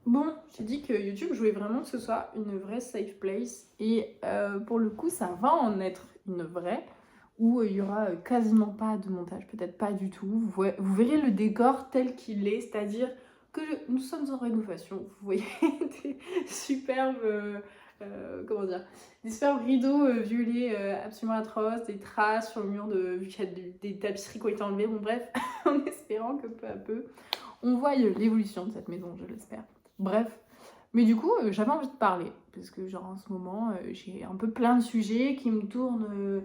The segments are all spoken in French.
Bon, j'ai dit que YouTube, je voulais vraiment que ce soit une vraie safe place et pour le coup, ça va en être une vraie où il y aura quasiment pas de montage, peut-être pas du tout. Vous verrez le décor tel qu'il est, c'est-à-dire que nous sommes en rénovation. Vous voyez des superbes, comment dire, des superbes rideaux violets absolument atroces, des traces sur le mur vu qu'il y a des tapisseries qui ont été enlevées. Bon, bref, en espérant que peu à peu, on voit l'évolution de cette maison, je l'espère. Bref, mais du coup, j'avais envie de parler parce que genre en ce moment, j'ai un peu plein de sujets qui me tournent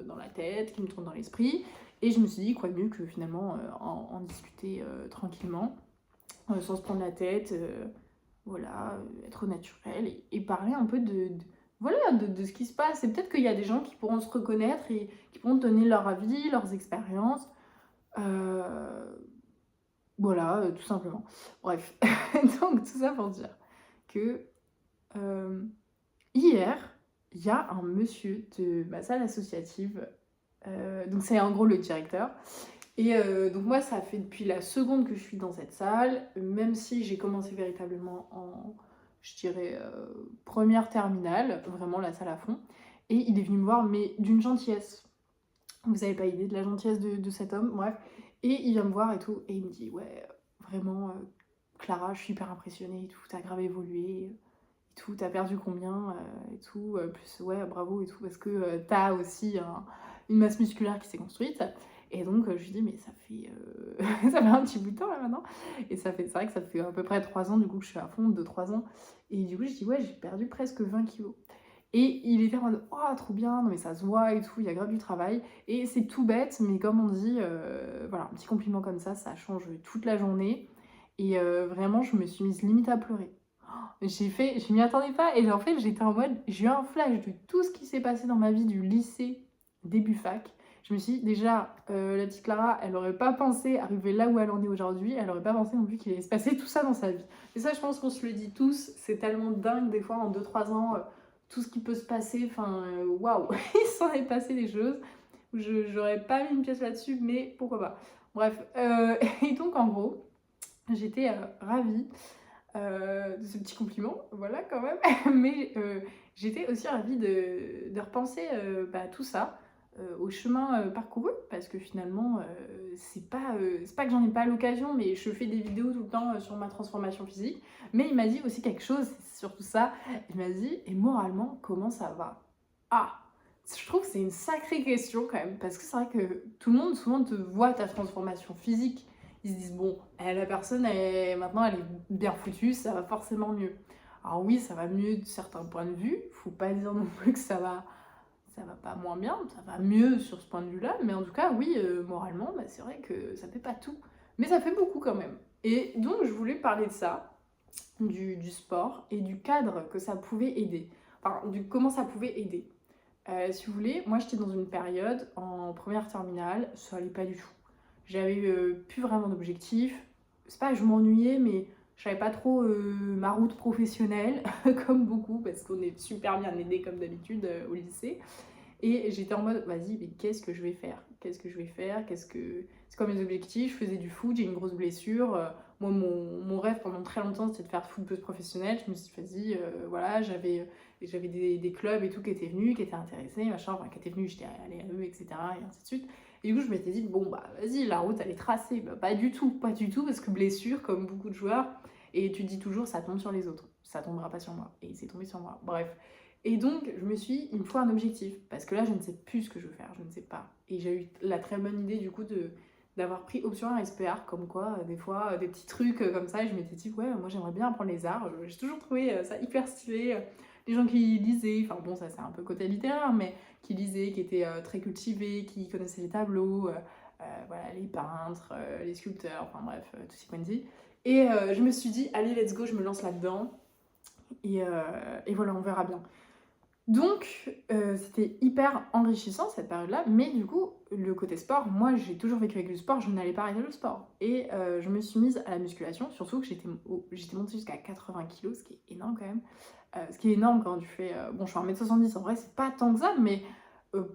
dans la tête, qui me tournent dans l'esprit et je me suis dit quoi de mieux que finalement, en discuter, tranquillement, sans se prendre la tête, voilà, être naturel et parler un peu voilà, de ce qui se passe et peut-être qu'il y a des gens qui pourront se reconnaître et qui pourront donner leur avis, leurs expériences, heu voilà, tout simplement. Bref, donc tout ça pour dire que, hem, hier, il y a un monsieur de ma salle associative, donc c'est en gros le directeur et donc moi ça fait depuis la seconde que je suis dans cette salle, même si j'ai commencé véritablement en, je dirais, 1re terminale, vraiment la salle à fond et il est venu me voir mais d'une gentillesse. Vous avez pas idée de la gentillesse de cet homme, bref. Et il vient me voir et tout, et il me dit ouais, vraiment, Clara, je suis hyper impressionnée et tout, t'as grave évolué et tout, t'as perdu combien et tout, plus ouais, bravo et tout, parce que t'as aussi une masse musculaire qui s'est construite. Et donc je lui dis mais ça fait, ça fait un petit bout de temps là maintenant. Et c'est vrai que ça fait à peu près 3 ans du coup que je suis à fond, 2 3 ans. Et du coup je dis ouais, j'ai perdu presque 20 kilos. Et il était en mode oh trop bien, non mais ça se voit et tout, il y a grave du travail. Et c'est tout bête, mais comme on dit, voilà, un petit compliment comme ça change toute la journée. Et vraiment, je me suis mise limite à pleurer. Je m'y attendais pas et en fait, j'étais en mode j'ai eu un flash de tout ce qui s'est passé dans ma vie du lycée, début fac. Je me suis dit déjà, la petite Clara, elle aurait pas pensé arriver là où elle en est aujourd'hui, elle aurait pas pensé non plus qu'il allait se passer tout ça dans sa vie. Et ça, je pense qu'on se le dit tous, c'est tellement dingue des fois en 2 3 ans, tout ce qui peut se passer, enfin, waouh, il s'en est passé des choses. J'aurais pas mis une pièce là-dessus, mais pourquoi pas. Bref, et donc en gros, j'étais ravie de ce petit compliment, voilà quand même. Mais j'étais aussi ravie de repenser tout ça, au chemin parcouru, parce que finalement, c'est pas que j'en ai pas l'occasion, mais je fais des vidéos tout le temps sur ma transformation physique. Mais il m'a dit aussi quelque chose, c'est surtout ça, il m'a dit, et moralement, comment ça va? Ah! Je trouve que c'est une sacrée question quand même, parce que c'est vrai que tout le monde souvent te voit ta transformation physique, ils se disent bon, la personne maintenant elle est bien foutue, ça va forcément mieux. Alors oui, ça va mieux de certains points de vue, faut pas dire non plus que ça va pas moins bien, ça va mieux sur ce point de vue-là, mais en tout cas oui, moralement, c'est vrai que ça fait pas tout, mais ça fait beaucoup quand même. Et donc je voulais parler de ça, du sport et du cadre que ça pouvait aider, enfin du comment ça pouvait aider. Si vous voulez, moi j'étais dans une période en première terminale, ça allait pas du tout. J'avais plus vraiment d'objectifs. C'est pas que je m'ennuyais, mais je savais pas trop ma route professionnelle, comme beaucoup, parce qu'on est super bien aidés comme d'habitude au lycée. Et j'étais en mode, vas-y, mais qu'est-ce que je vais faire? Qu'est-ce que je vais faire? C'est quoi mes objectifs? Je faisais du foot, j'ai une grosse blessure. Moi, mon rêve pendant très longtemps, c'était de faire football professionnelle. Je me suis dit, vas-y, voilà, j'avais des clubs et tout qui étaient venus, qui étaient intéressés, machin, enfin, qui étaient venus, j'étais allée à eux, etc. Et ainsi de suite. Et du coup, je m'étais dit, bon, bah, vas-y, la route, elle est tracée. Bah, pas du tout, parce que blessure, comme beaucoup de joueurs, et tu te dis toujours, ça tombe sur les autres, ça tombera pas sur moi. Et c'est tombé sur moi. Bref. Et donc, je me suis dit, il me faut un objectif, parce que là, je ne sais plus ce que je veux faire, je ne sais pas. Et j'ai eu la très bonne idée, du coup, d'avoir pris option à SPR, comme quoi, des fois, des petits trucs comme ça, et je m'étais dit, ouais, moi, j'aimerais bien apprendre les arts. J'ai toujours trouvé ça hyper stylé. Les gens qui lisaient, enfin bon, ça, c'est un peu côté littéraire, mais qui lisaient, qui étaient très cultivés, qui connaissaient les tableaux, voilà, les peintres, les sculpteurs, enfin bref, tout ce qu'on dit. Et je me suis dit, allez, let's go, je me lance là-dedans. Et voilà, on verra bien. Donc, c'était hyper enrichissant cette période-là, mais du coup, le côté sport, moi j'ai toujours vécu avec le sport, je n'allais pas arrêter le sport. Et je me suis mise à la musculation, surtout que j'étais montée jusqu'à 80 kilos, ce qui est énorme quand même. Ce qui est énorme quand tu fais. Bon, je suis 1,70 m, en vrai, c'est pas tant que ça, mais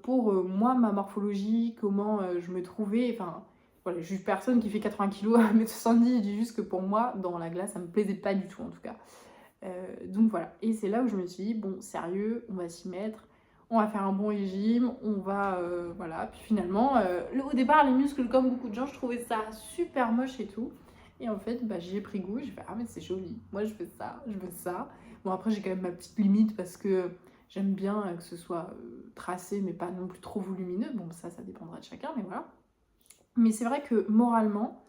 pour moi, ma morphologie, comment je me trouvais, enfin, voilà, je juge personne qui fait 80 kilos à 1m70, je dis juste que pour moi, dans la glace, ça me plaisait pas du tout en tout cas. Donc voilà, et c'est là où je me suis dit, bon, sérieux, on va s'y mettre, on va faire un bon régime, on va, voilà, puis finalement, au départ, les muscles, comme beaucoup de gens, je trouvais ça super moche et tout, et en fait, bah, j'y ai pris goût, j'ai fait, ah mais c'est joli, moi je veux ça, je veux ça. Bon après, j'ai quand même ma petite limite, parce que j'aime bien que ce soit tracé, mais pas non plus trop volumineux, bon ça dépendra de chacun, mais voilà. Mais c'est vrai que moralement,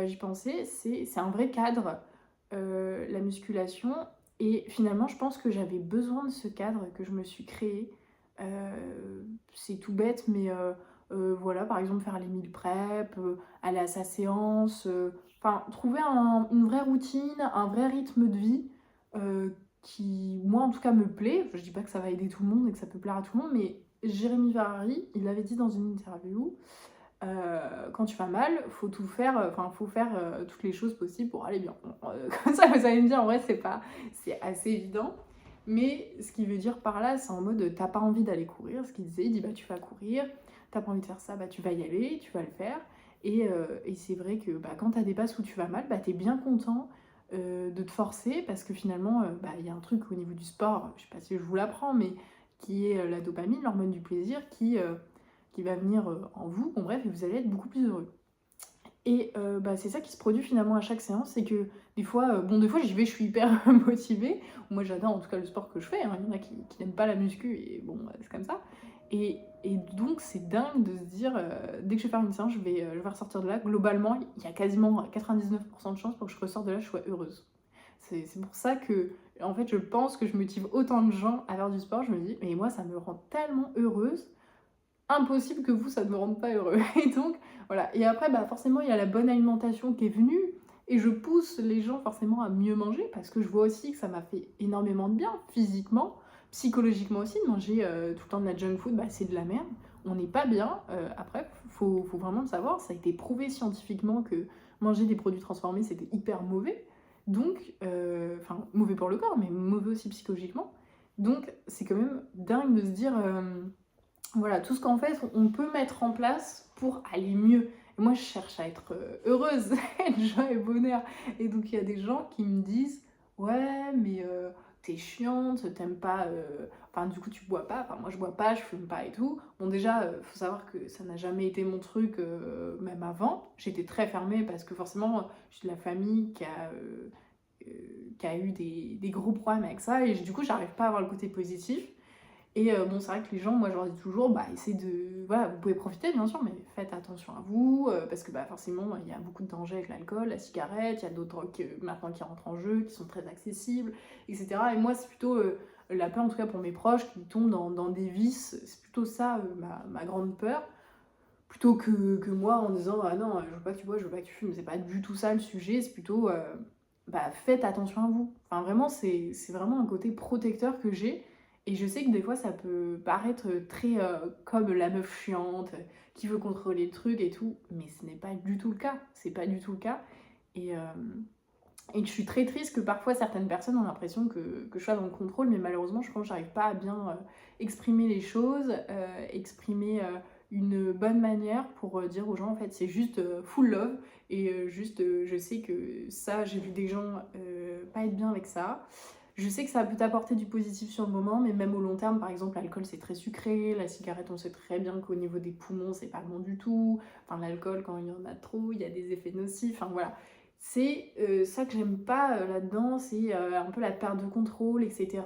j'y pensais, c'est un vrai cadre, la musculation, et finalement je pense que j'avais besoin de ce cadre que je me suis créé. C'est tout bête, mais voilà, par exemple faire les meal prep, aller à sa séance, enfin trouver une vraie routine, un vrai rythme de vie, qui moi en tout cas me plaît. Je dis pas que ça va aider tout le monde et que ça peut plaire à tout le monde, mais Jérémy Ferrari, il l'avait dit dans une interview, quand tu vas mal, faut tout faire, enfin faut faire toutes les choses possibles pour aller bien. Bon, comme ça, vous allez me dire, en vrai, c'est assez évident. Mais ce qu'il veut dire par là, c'est en mode, t'as pas envie d'aller courir. Ce qu'il disait, il dit, bah tu vas courir, t'as pas envie de faire ça, bah tu vas y aller, tu vas le faire. Et c'est vrai que bah, quand t'as des passes où tu vas mal, bah t'es bien content de te forcer, parce que finalement, bah il y a un truc au niveau du sport, je sais pas si je vous l'apprends, mais qui est la dopamine, l'hormone du plaisir, qui va venir en vous, bon bref, et vous allez être beaucoup plus heureux. Et bah, c'est ça qui se produit finalement à chaque séance, c'est que des fois, bon des fois j'y vais, je suis hyper motivée, moi j'adore en tout cas le sport que je fais, hein. Il y en a qui n'aiment pas la muscu, et bon c'est comme ça. Et donc c'est dingue de se dire, dès que je vais faire une séance, je vais ressortir de là, globalement, il y a quasiment 99% de chances pour que je ressorte de là, je sois heureuse. C'est pour ça que, en fait, je pense que je motive autant de gens à faire du sport, je me dis, mais moi ça me rend tellement heureuse, impossible que vous, ça ne me rende pas heureux. Et donc, voilà. Et après, bah, forcément, il y a la bonne alimentation qui est venue. Et je pousse les gens forcément à mieux manger, parce que je vois aussi que ça m'a fait énormément de bien, physiquement, psychologiquement aussi. De manger tout le temps de la junk food, bah, c'est de la merde. On n'est pas bien. Après, faut vraiment le savoir. Ça a été prouvé scientifiquement que manger des produits transformés, c'était hyper mauvais. Donc, enfin, mauvais pour le corps, mais mauvais aussi psychologiquement. Donc, c'est quand même dingue de se dire... voilà, tout ce qu'en fait on peut mettre en place pour aller mieux. Et moi je cherche à être heureuse, être joie et bonheur. Et donc il y a des gens qui me disent, ouais mais t'es chiante, t'aimes pas, enfin du coup tu bois pas, enfin moi je bois pas, je fume pas et tout. Bon déjà, faut savoir que ça n'a jamais été mon truc, même avant. J'étais très fermée parce que forcément je suis de la famille qui a eu des gros problèmes avec ça, et du coup j'arrive pas à avoir le côté positif. Et bon, c'est vrai que les gens, moi je leur dis toujours, bah essayez de... Voilà, vous pouvez profiter bien sûr, mais faites attention à vous, parce que bah forcément, il y a beaucoup de dangers avec l'alcool, la cigarette, il y a d'autres drogues maintenant qui rentrent en jeu, qui sont très accessibles, etc. Et moi, c'est plutôt la peur, en tout cas pour mes proches, qui tombent dans des vices, c'est plutôt ça ma grande peur, plutôt que moi en disant, ah non, je veux pas que tu bois, je veux pas que tu fumes, c'est pas du tout ça le sujet, c'est plutôt, bah faites attention à vous. Enfin vraiment, c'est vraiment un côté protecteur que j'ai. Et je sais que des fois, ça peut paraître très comme la meuf chiante, qui veut contrôler le truc et tout, mais ce n'est pas du tout le cas. C'est pas du tout le cas. Et, euh, et je suis très triste que parfois certaines personnes ont l'impression que je sois dans le contrôle, mais malheureusement, je pense que j'arrive pas à bien exprimer les choses, exprimer une bonne manière pour dire aux gens, en fait, c'est juste full love. Et juste, je sais que ça, j'ai vu des gens pas être bien avec ça. Je sais que ça peut t'apporter du positif sur le moment, mais même au long terme, par exemple, l'alcool c'est très sucré, la cigarette on sait très bien qu'au niveau des poumons c'est pas bon du tout, enfin l'alcool quand il y en a trop, il y a des effets nocifs, enfin voilà. C'est ça que j'aime pas là-dedans, c'est un peu la perte de contrôle, etc.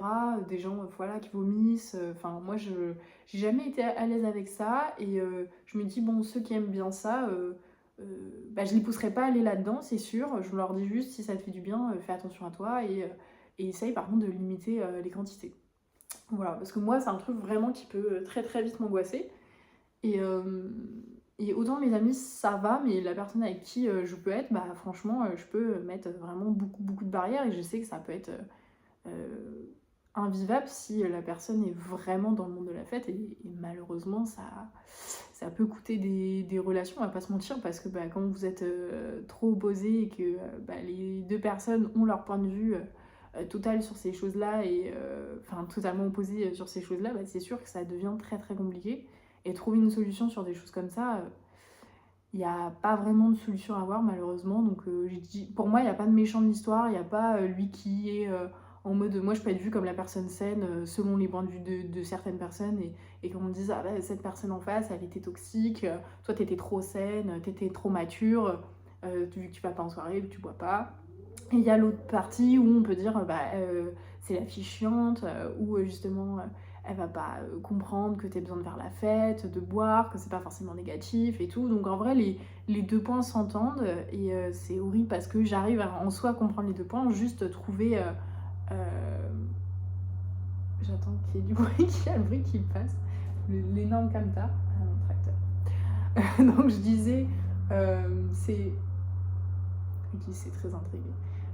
Des gens voilà, qui vomissent, enfin moi j'ai jamais été à l'aise avec ça, et je me dis bon, ceux qui aiment bien ça, bah, je les pousserai pas à aller là-dedans, c'est sûr, je leur dis juste si ça te fait du bien, fais attention à toi, et essaye par contre de limiter les quantités. Voilà, parce que moi c'est un truc vraiment qui peut très très vite m'angoisser. Et, autant mes amis ça va, mais la personne avec qui je peux être, bah franchement je peux mettre vraiment beaucoup de barrières, et je sais que ça peut être invivable si la personne est vraiment dans le monde de la fête, et malheureusement ça peut coûter des relations, on va pas se mentir, parce que bah, quand vous êtes trop opposés et que bah, les deux personnes ont leur point de vue total sur ces choses-là, et enfin totalement opposé sur ces choses-là, bah, c'est sûr que ça devient très très compliqué. Et trouver une solution sur des choses comme ça, il y a pas vraiment de solution à avoir malheureusement, donc j'ai dit pour moi, il y a pas de méchant de l'histoire, il y a pas, lui qui est, en mode moi je peux être vue comme la personne saine, selon les points de vue de certaines personnes et qu'on me dise: «Ah bah, cette personne en face, elle était toxique, toi tu étais trop saine, tu étais trop mature, vu que tu vas pas en soirée, vu que tu bois pas». Et il y a l'autre partie où on peut dire, c'est la fille chiante, ou justement, elle va pas, comprendre que tu as besoin de faire la fête, de boire, que c'est pas forcément négatif et tout. Donc en vrai, les 2 points s'entendent, et c'est horrible parce que j'arrive à en soi comprendre les 2 points, juste trouver, j'attends qu'il y ait du bruit, qu'il y a le bruit qui passe, l'énorme camtar. Ah non, tracteur. Donc je disais, c'est qui s'est très intriguée.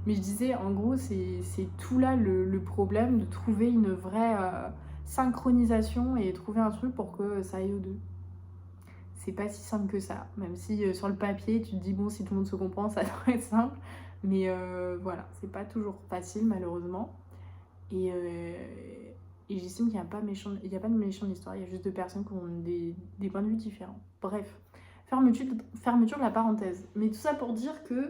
Mais je disais, en gros, c'est tout là le problème de trouver une vraie synchronisation et trouver un truc pour que ça aille aux deux. C'est pas si simple que ça, même si sur le papier, tu te dis, bon, si tout le monde se comprend, ça devrait être simple. Mais voilà, c'est pas toujours facile, malheureusement. Et, j'estime qu'il n'y a pas il y a pas de méchant de l'histoire, il y a juste deux personnes qui ont des points de vue différents. Bref, fermeture de la parenthèse. Mais tout ça pour dire que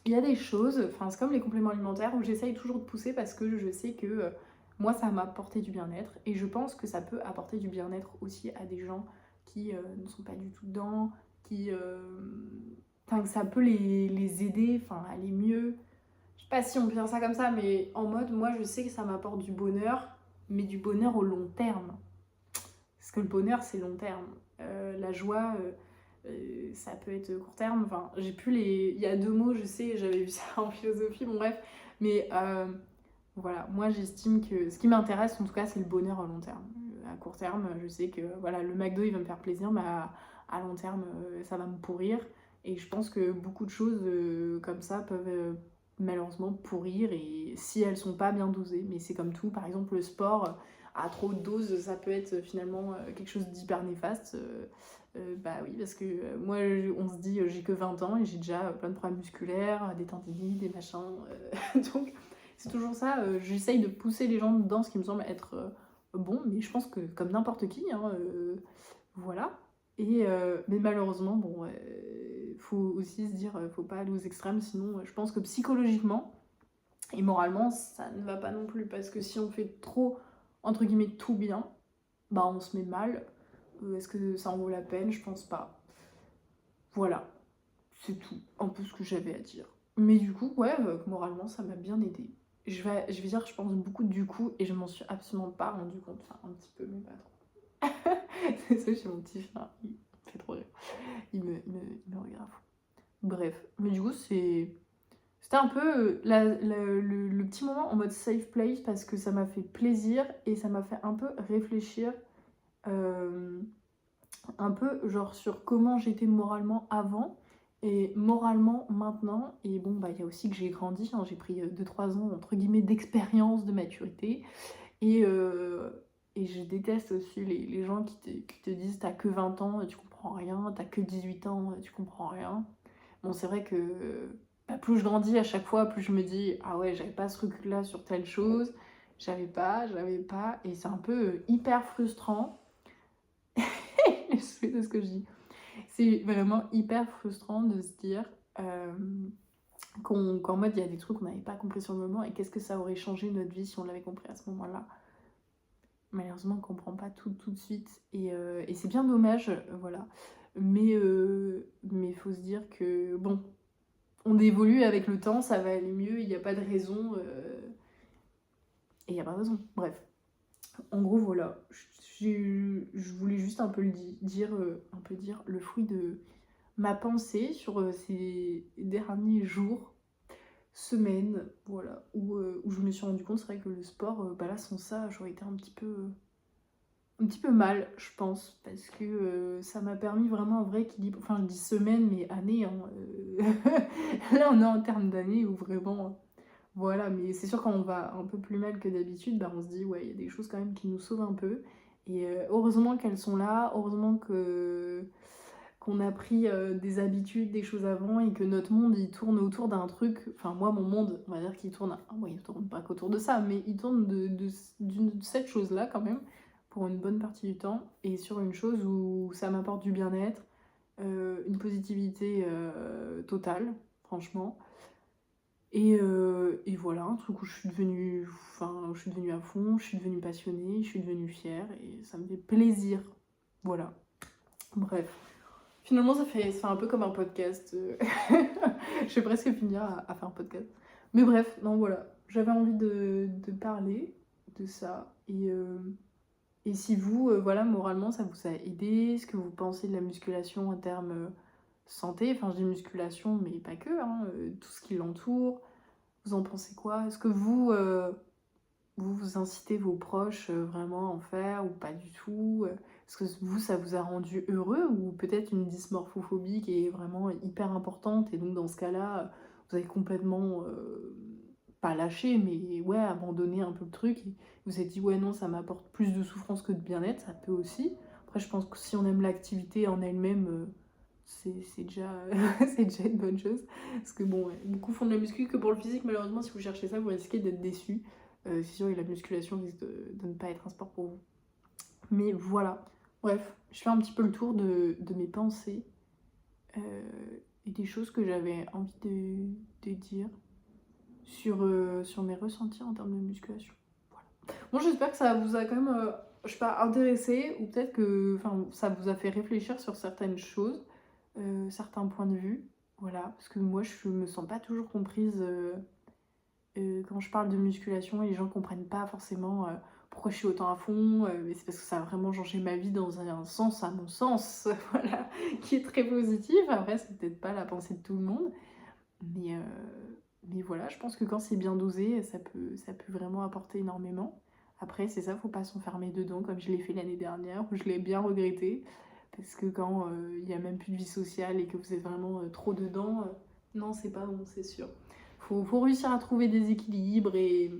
il y a des choses, enfin c'est comme les compléments alimentaires où j'essaye toujours de pousser parce que je sais que moi ça m'a apporté du bien-être et je pense que ça peut apporter du bien-être aussi à des gens qui ne sont pas du tout dedans, enfin que ça peut les aider, enfin à aller mieux. Je sais pas si on peut dire ça comme ça, mais en mode moi je sais que ça m'apporte du bonheur, mais du bonheur au long terme. Parce que le bonheur c'est long terme. La joie, ça peut être court terme. Enfin, j'ai plus les. Il y a deux mots, je sais, j'avais vu ça en philosophie, bon bref. Mais voilà, moi j'estime que ce qui m'intéresse en tout cas, c'est le bonheur à long terme. À court terme, je sais que voilà, le McDo il va me faire plaisir, mais à long terme, ça va me pourrir. Et je pense que beaucoup de choses comme ça peuvent malheureusement pourrir et si elles sont pas bien dosées. Mais c'est comme tout, par exemple le sport, à trop de doses, ça peut être finalement quelque chose d'hyper néfaste. Bah oui, parce que moi, on se dit, j'ai que 20 ans et j'ai déjà plein de problèmes musculaires, des tendinites, des machins. Donc, c'est toujours ça. J'essaye de pousser les gens dans ce qui me semble être bon, mais je pense que comme n'importe qui, hein, voilà. Et, mais malheureusement, bon, faut aussi se dire, faut pas aller aux extrêmes, sinon je pense que psychologiquement et moralement, ça ne va pas non plus, parce que si on fait trop, entre guillemets, tout bien, bah on se met mal. Est-ce que ça en vaut la peine? Je pense pas. Voilà, c'est tout, un peu ce que j'avais à dire. Mais du coup, ouais, moralement, ça m'a bien aidé. Je vais dire, je pense beaucoup du coup, et je m'en suis absolument pas rendu compte. Enfin, un petit peu, mais pas trop. C'est ça, chez mon petit chien, il me fait trop rire. Il me regarde. Bref, mais du coup, c'était un peu le petit moment en mode safe place parce que ça m'a fait plaisir et ça m'a fait un peu réfléchir. Un peu genre sur comment j'étais moralement avant et moralement maintenant. Et bon, bah il y a aussi que j'ai grandi, hein, j'ai pris 2-3 ans entre guillemets d'expérience, de maturité. Et, et je déteste aussi les gens qui te disent t'as que 20 ans, tu comprends rien, t'as que 18 ans, tu comprends rien. Bon, c'est vrai que bah, plus je grandis à chaque fois, plus je me dis ah ouais, j'avais pas ce recul-là sur telle chose, j'avais pas, et c'est un peu hyper frustrant. Je sais de ce que je dis. C'est vraiment hyper frustrant de se dire qu'en mode il y a des trucs qu'on n'avait pas compris sur le moment et qu'est-ce que ça aurait changé notre vie si on l'avait compris à ce moment-là. Malheureusement, on ne comprend pas tout de suite et c'est bien dommage, voilà. Mais faut se dire que bon, on évolue avec le temps, ça va aller mieux, il n'y a pas de raison. Et il n'y a pas de raison. Bref. En gros, voilà. Je voulais juste un peu dire le fruit de ma pensée sur ces derniers jours, semaines, voilà, où je me suis rendu compte, c'est vrai que le sport, bah là, sans ça, j'aurais été un petit peu mal, je pense, parce que ça m'a permis vraiment un vrai équilibre. Enfin, je dis semaine, mais année, hein, là, on est en termes d'années où vraiment. Voilà, mais c'est sûr quand on va un peu plus mal que d'habitude, bah on se dit ouais, il y a des choses quand même qui nous sauvent un peu. Et heureusement qu'elles sont là, heureusement qu'on a pris des habitudes, des choses avant et que notre monde il tourne autour d'un truc. Enfin moi mon monde, on va dire qu'il tourne, il tourne pas qu'autour de ça, mais il tourne de cette chose-là quand même pour une bonne partie du temps et sur une chose où ça m'apporte du bien-être, une positivité totale, franchement. Et voilà, un truc où je suis devenue à fond, je suis devenue passionnée, je suis devenue fière et ça me fait plaisir. Voilà, bref. Finalement, ça fait un peu comme un podcast. Je vais presque finir à faire un podcast. Mais bref, non, voilà. J'avais envie de parler de ça. Et si vous, voilà, moralement, ça vous a aidé, ce que vous pensez de la musculation en termes santé, enfin, je dis musculation, mais pas que, hein, tout ce qui l'entoure, vous en pensez quoi? Est-ce que vous incitez vos proches vraiment à en faire ou pas du tout? Est-ce que vous, ça vous a rendu heureux ou peut-être une dysmorphophobie qui est vraiment hyper importante et donc dans ce cas-là, vous avez complètement, pas lâché, mais ouais, abandonné un peu le truc et vous avez dit ouais non, ça m'apporte plus de souffrance que de bien-être, ça peut aussi. Après, je pense que si on aime l'activité en elle-même, c'est déjà, c'est déjà une bonne chose. Parce que bon, ouais, beaucoup font de la muscu que pour le physique, malheureusement, si vous cherchez ça, vous risquez d'être déçus. C'est sûr que la musculation risque de ne pas être un sport pour vous. Mais voilà. Bref, je fais un petit peu le tour de mes pensées et des choses que j'avais envie de dire sur mes ressentis en termes de musculation. Voilà. Bon, j'espère que ça vous a quand même, je sais pas, intéressé ou peut-être que ça vous a fait réfléchir sur certaines choses, certains points de vue. Voilà, parce que moi, je me sens pas toujours comprise. Quand je parle de musculation, les gens comprennent pas forcément pourquoi je suis autant à fond, mais c'est parce que ça a vraiment changé ma vie dans un sens, à mon sens, voilà, qui est très positif. Après, c'est peut-être pas la pensée de tout le monde, mais, euh, mais voilà, je pense que quand c'est bien dosé, ça peut vraiment apporter énormément. Après, c'est ça, faut pas s'enfermer dedans comme je l'ai fait l'année dernière, où je l'ai bien regretté, parce que quand il y a même plus de vie sociale et que vous êtes vraiment trop dedans, non, c'est pas bon, c'est sûr. Faut réussir à trouver des équilibres et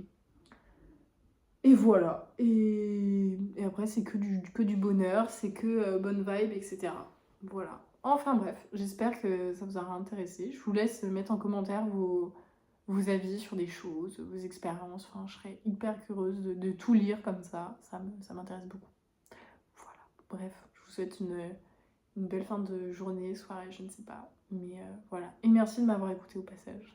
voilà. Et après, c'est que du bonheur, c'est que bonne vibe, etc. Voilà. Enfin bref, j'espère que ça vous aura intéressé. Je vous laisse mettre en commentaire vos avis sur des choses, vos expériences. Enfin, je serais hyper curieuse de tout lire comme ça m'intéresse beaucoup. Voilà. Bref, je vous souhaite une belle fin de journée, soirée, je ne sais pas. Mais voilà. Et merci de m'avoir écouté au passage.